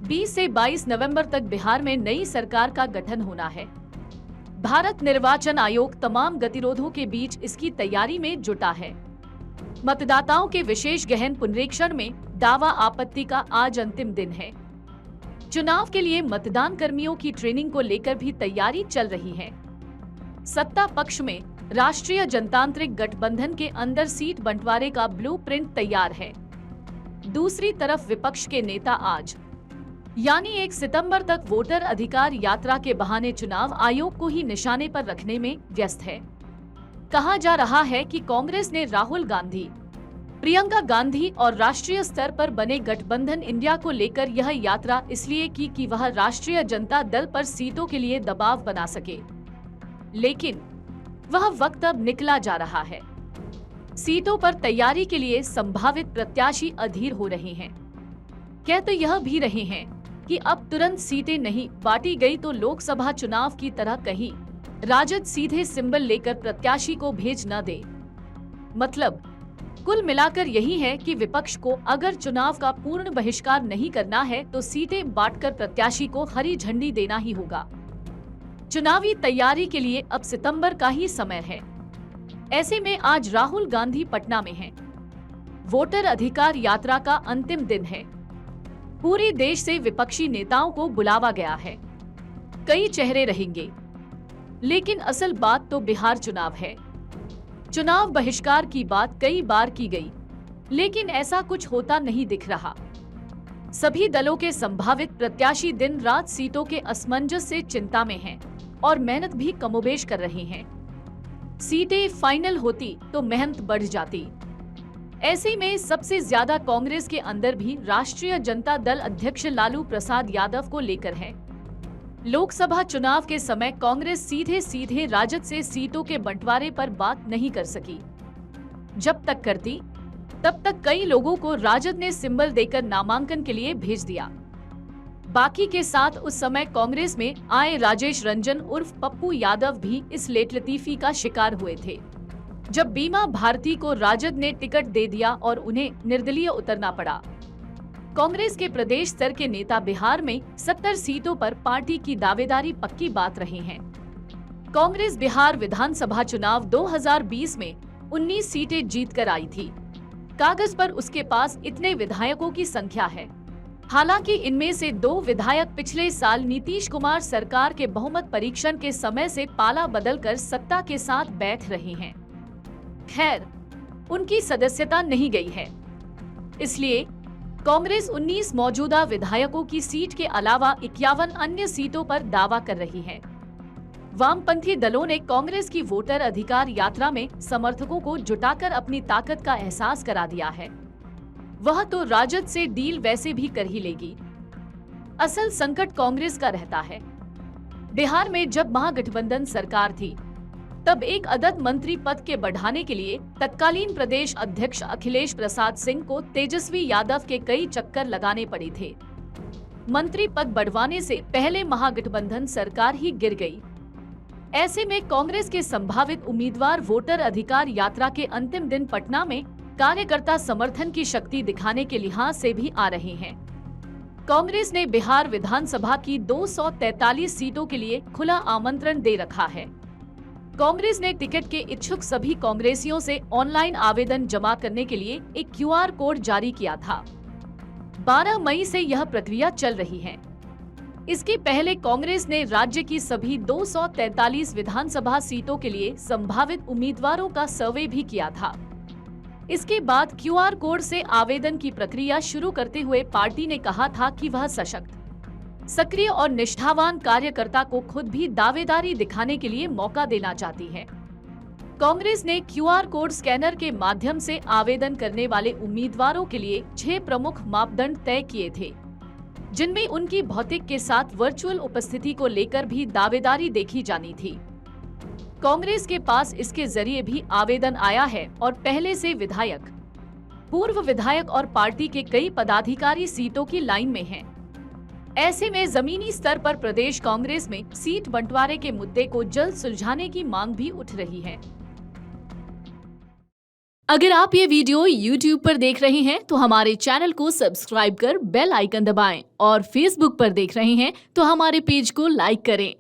20 से 22 नवंबर तक बिहार में नई सरकार का गठन होना है। भारत निर्वाचन आयोग तमाम गतिरोधों के बीच इसकी तैयारी में जुटा है। मतदाताओं के विशेष गहन पुनरीक्षण में दावा आपत्ति का आज अंतिम दिन है। चुनाव के लिए मतदान कर्मियों की ट्रेनिंग को लेकर भी तैयारी चल रही है। सत्ता पक्ष में राष्ट्रीय जनतांत्रिक गठबंधन के अंदर सीट बंटवारे का ब्लूप्रिंट तैयार है। दूसरी तरफ विपक्ष के नेता आज यानी 1 सितंबर तक वोटर अधिकार यात्रा के बहाने चुनाव आयोग को ही निशाने पर रखने में व्यस्त है। कहा जा रहा है कि कांग्रेस ने राहुल गांधी, प्रियंका गांधी और राष्ट्रीय स्तर पर बने गठबंधन इंडिया को लेकर यह यात्रा इसलिए की कि वह राष्ट्रीय जनता दल पर सीटों के लिए दबाव बना सके। लेकिन वह वक्त अब निकला जा रहा है। सीटों पर तैयारी के लिए संभावित प्रत्याशी अधीर हो रहे हैं। कह तो यह भी रहे हैं कि अब तुरंत सीटें नहीं बांटी गई तो लोकसभा चुनाव की तरह कहीं राजद सीधे सिंबल लेकर प्रत्याशी को भेज न दे। मतलब कुल मिलाकर यही है कि विपक्ष को अगर चुनाव का पूर्ण बहिष्कार नहीं करना है तो सीटें बांटकर प्रत्याशी को हरी झंडी देना ही होगा। चुनावी तैयारी के लिए अब सितंबर का ही समय है। ऐसे में आज राहुल गांधी पटना में हैं। वोटर अधिकार यात्रा का अंतिम दिन है। पूरे देश से विपक्षी नेताओं को बुलावा गया है। कई चेहरे रहेंगे, लेकिन असल बात तो बिहार चुनाव है। चुनाव बहिष्कार की बात कई बार की गई, लेकिन ऐसा कुछ होता नहीं दिख रहा। सभी दलों के संभावित प्रत्याशी दिन रात सीटों के असमंजस से चिंता में हैं और मेहनत भी कमोबेश कर रहे हैं। सीटें फाइनल होती तो मेहनत बढ़ जाती। ऐसे में सबसे ज्यादा कांग्रेस के अंदर भी राष्ट्रीय जनता दल अध्यक्ष लालू प्रसाद यादव को लेकर है। लोकसभा चुनाव के समय कांग्रेस सीधे सीधे राजद से सीटों के बंटवारे पर बात नहीं कर सकी। जब तक करती तब तक कई लोगों को राजद ने सिंबल देकर नामांकन के लिए भेज दिया। बाकी के साथ उस समय कांग्रेस में आए राजेश रंजन उर्फ पप्पू यादव भी इस लेटलतीफी का शिकार हुए थे। जब बीमा भारती को राजद ने टिकट दे दिया और उन्हें निर्दलीय उतरना पड़ा। कांग्रेस के प्रदेश स्तर के नेता बिहार में 70 सीटों पर पार्टी की दावेदारी पक्की बात रहे हैं। कांग्रेस बिहार विधानसभा चुनाव 2020 में 19 सीटें जीतकर आई थी। कागज पर उसके पास इतने विधायकों की संख्या है। हालांकि इनमें से 2 विधायक पिछले साल नीतीश कुमार सरकार के बहुमत परीक्षण के समय से पाला बदलकर सत्ता के साथ बैठ रहे हैं। खैर, उनकी सदस्यता नहीं गई है। इसलिए कांग्रेस 19 मौजूदा विधायकों की सीट के अलावा 51 अन्य सीटों पर दावा कर रही है। वामपंथी दलों ने कांग्रेस की वोटर अधिकार यात्रा में समर्थकों को जुटाकर अपनी ताकत का एहसास करा दिया है। वह तो राजद से डील वैसे भी कर ही लेगी। असल संकट कांग्रेस का रहता है। बिहार में जब महागठबंधन सरकार थी, तब एक अदद मंत्री पद के बढ़ाने के लिए तत्कालीन प्रदेश अध्यक्ष अखिलेश प्रसाद सिंह को तेजस्वी यादव के कई चक्कर लगाने पड़े थे। मंत्री पद बढ़वाने से पहले महागठबंधन सरकार ही गिर गई। ऐसे में कांग्रेस के संभावित उम्मीदवार वोटर अधिकार यात्रा के अंतिम दिन पटना में कार्यकर्ता समर्थन की शक्ति दिखाने के लिहाज से भी आ रहे हैं। कांग्रेस ने बिहार विधानसभा की 243 सीटों के लिए खुला आमंत्रण दे रखा है। कांग्रेस ने टिकट के इच्छुक सभी कांग्रेसियों से ऑनलाइन आवेदन जमा करने के लिए एक QR कोड जारी किया था। 12 मई से यह प्रक्रिया चल रही है। इसके पहले कांग्रेस ने राज्य की सभी 243 विधानसभा सीटों के लिए संभावित उम्मीदवारों का सर्वे भी किया था। इसके बाद QR कोड से आवेदन की प्रक्रिया शुरू करते हुए पार्टी ने कहा था कि वह सशक्त, सक्रिय और निष्ठावान कार्यकर्ता को खुद भी दावेदारी दिखाने के लिए मौका देना चाहती है। कांग्रेस ने QR कोड स्कैनर के माध्यम से आवेदन करने वाले उम्मीदवारों के लिए 6 प्रमुख मापदंड तय किए थे, जिनमें उनकी भौतिक के साथ वर्चुअल उपस्थिति को लेकर भी दावेदारी देखी जानी थी। कांग्रेस के पास इसके जरिए भी आवेदन आया है और पहले से विधायक, पूर्व विधायक और पार्टी के कई पदाधिकारी सीटों की लाइन में हैं। ऐसे में जमीनी स्तर पर प्रदेश कांग्रेस में सीट बंटवारे के मुद्दे को जल्द सुलझाने की मांग भी उठ रही है। अगर आप ये वीडियो YouTube पर देख रहे हैं तो हमारे चैनल को सब्सक्राइब कर बेल आइकन दबाएं और Facebook पर देख रहे हैं तो हमारे पेज को लाइक करें।